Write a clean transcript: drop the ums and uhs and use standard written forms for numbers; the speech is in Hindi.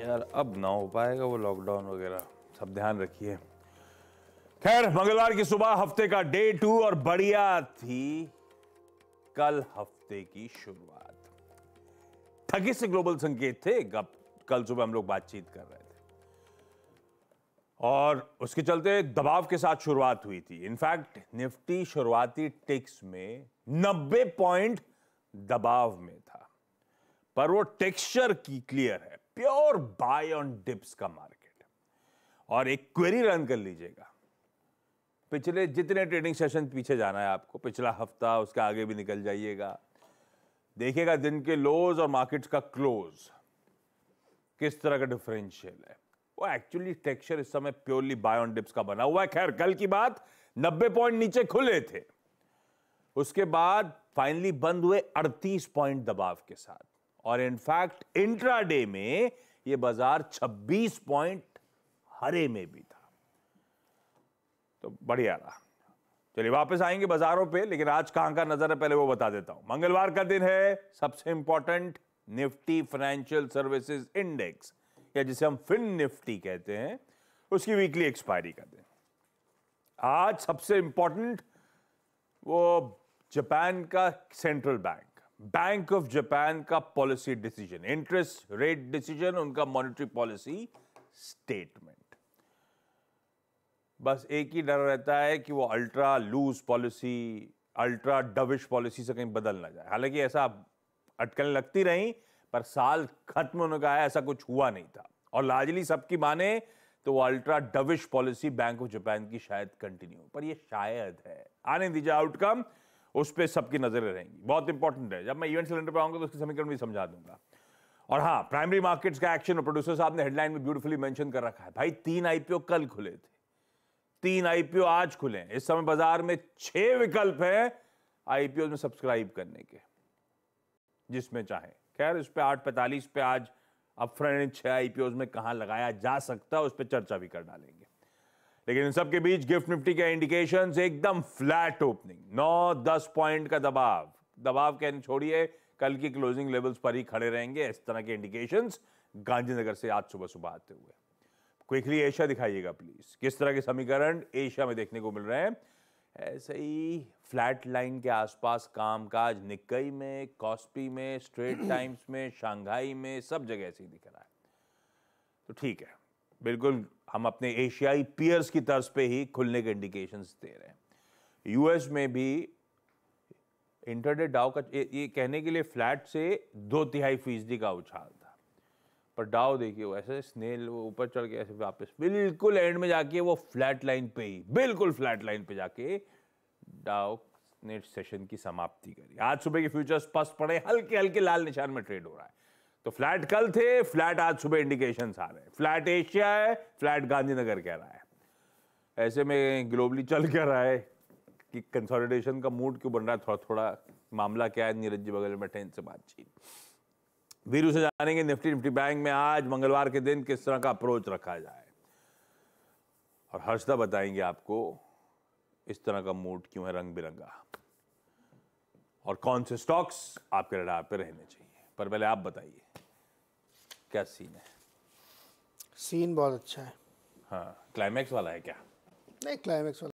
यार अब ना हो पाएगा वो लॉकडाउन वगैरह, सब ध्यान रखिए। खैर, मंगलवार की सुबह हफ्ते का डे 2 और बढ़िया थी कल हफ्ते की शुरुआत। ठगी से ग्लोबल संकेत थे, कल सुबह हम लोग बातचीत कर रहे थे और उसके चलते दबाव के साथ शुरुआत हुई थी। इनफैक्ट निफ्टी शुरुआती टिक्स में 90 पॉइंट दबाव में था, पर वो टेक्सचर की क्लियर है, प्योर बाय ऑन डिप्स का मार्केट। और एक क्वेरी रन कर लीजिएगा, पिछले जितने ट्रेडिंग सेशन पीछे जाना है आपको, पिछला हफ्ता उसके आगे भी निकल जाइएगा, देखिएगा दिन के लोज और मार्केट्स का क्लोज किस तरह का डिफरेंशियल है। वो एक्चुअली टेक्सचर इस समय प्योरली बाय ऑन डिप्स का बना हुआ है। खैर, कल की बात 90 पॉइंट नीचे खुले थे, उसके बाद फाइनली बंद हुए 38 पॉइंट दबाव के साथ, और इनफैक्ट इंट्राडे में ये बाजार 26 पॉइंट हरे में भी था, तो बढ़िया रहा। चलिए वापस आएंगे बाजारों पे, लेकिन आज कहां का नजर है पहले वो बता देता हूं। मंगलवार का दिन है, सबसे important Nifty financial services index, या जिसे हम फिन निफ्टी कहते हैं, उसकी वीकली एक्सपायरी का दिन। आज सबसे इंपॉर्टेंट वो जापान का सेंट्रल बैंक ऑफ जापान का policy decision, interest rate decision, उनका मॉनेटरी पॉलिसी स्टेटमेंट। बस एक ही डर रहता है कि वो ultra loose policy, ultra dovish policy से कहीं बदल ना जाए। हालांकि ऐसा अटकलें लगती रहीं, पर साल खत्म होने का है, ऐसा कुछ हुआ नहीं था। और लार्जली सबकी माने तो वो ultra dovish policy bank of Japan की शायद कंटिन्यू, पर ये शायद है, आने दीजिए आउटकम, उस पर सबकी नजरें रहेंगी। बहुत इंपॉर्टेंट है, जब मैं इवेंट सिलेंडर पर आऊंगा तो उसके समीकरण भी समझा दूंगा। और हाँ, प्राइमरी मार्केट्स का एक्शन, और प्रोड्यूसर साहब ने हेडलाइन में ब्यूटीफुली मेंशन कर रखा है, भाई 3 आईपीओ कल खुले थे, 3 आईपीओ आज खुले हैं। इस समय बाजार में 6 विकल्प हैं आईपीओ में सब्सक्राइब करने के, जिसमें चाहे। खैर, इस पे 8:45 पे आज अपफ्रंट 6 आईपीओ में कहां लगाया जा सकता है, उस पर चर्चा भी कर डालेंगे। लेकिन इन सबके बीच गिफ्ट निफ्टी के इंडिकेशंस एकदम फ्लैट ओपनिंग, 9-10 पॉइंट का दबाव कहने छोड़िए, कल की क्लोजिंग लेवल्स पर ही खड़े रहेंगे। इस तरह के इंडिकेशंस गांधीनगर से आज सुबह सुबह आते हुए। क्विकली एशिया दिखाइएगा प्लीज, किस तरह के समीकरण एशिया में देखने को मिल रहे हैं। ऐसे ही फ्लैट लाइन के आसपास कामकाज निक्कई में, कॉस्पी में, स्ट्रेट टाइम्स में, शंघाई में, सब जगह ऐसे ही दिख रहा है। तो ठीक है, बिल्कुल हम अपने एशियाई पीयर्स की तर्ज पे ही खुलने के इंडिकेशंस दे रहे हैं। यूएस में भी इंटरडे डाउ का ये कहने के लिए फ्लैट से 2/3% का उछाल था, पर डाउ देखिए वो ऐसे स्नेल ऊपर चढ़ के ऐसे वापस बिल्कुल एंड में जाके वो फ्लैट लाइन पे ही, बिल्कुल फ्लैट लाइन पे जाके डाउ ने सेशन की समाप्ति करी। आज सुबह के फ्यूचर्स स्पष्ट पड़े, हल्के हल्के लाल निशान में ट्रेड हो रहा है। तो फ्लैट कल थे, फ्लैट आज सुबह इंडिकेशंस आ रहे हैं। फ्लैट एशिया है, फ्लैट गांधीनगर कह रहा है। ऐसे में ग्लोबली चल क्या रहा है कि कंसोलिडेशन का मूड क्यों बन रहा है, थोड़ा थोड़ा मामला क्या है, नीरज जी बगल में बैठे, इनसे बातचीत। वीरू से जानेंगे निफ्टी बैंक में आज मंगलवार के दिन किस तरह का अप्रोच रखा जाए, और हर्षदा बताएंगे आपको इस तरह का मूड क्यों है रंग बिरंगा, और कौन से स्टॉक्स आपके रडार पे रहने चाहिए। पर पहले आप बताइए क्या सीन है। सीन बहुत अच्छा है। हाँ, क्लाइमैक्स वाला है क्या? नहीं, क्लाइमैक्स वाला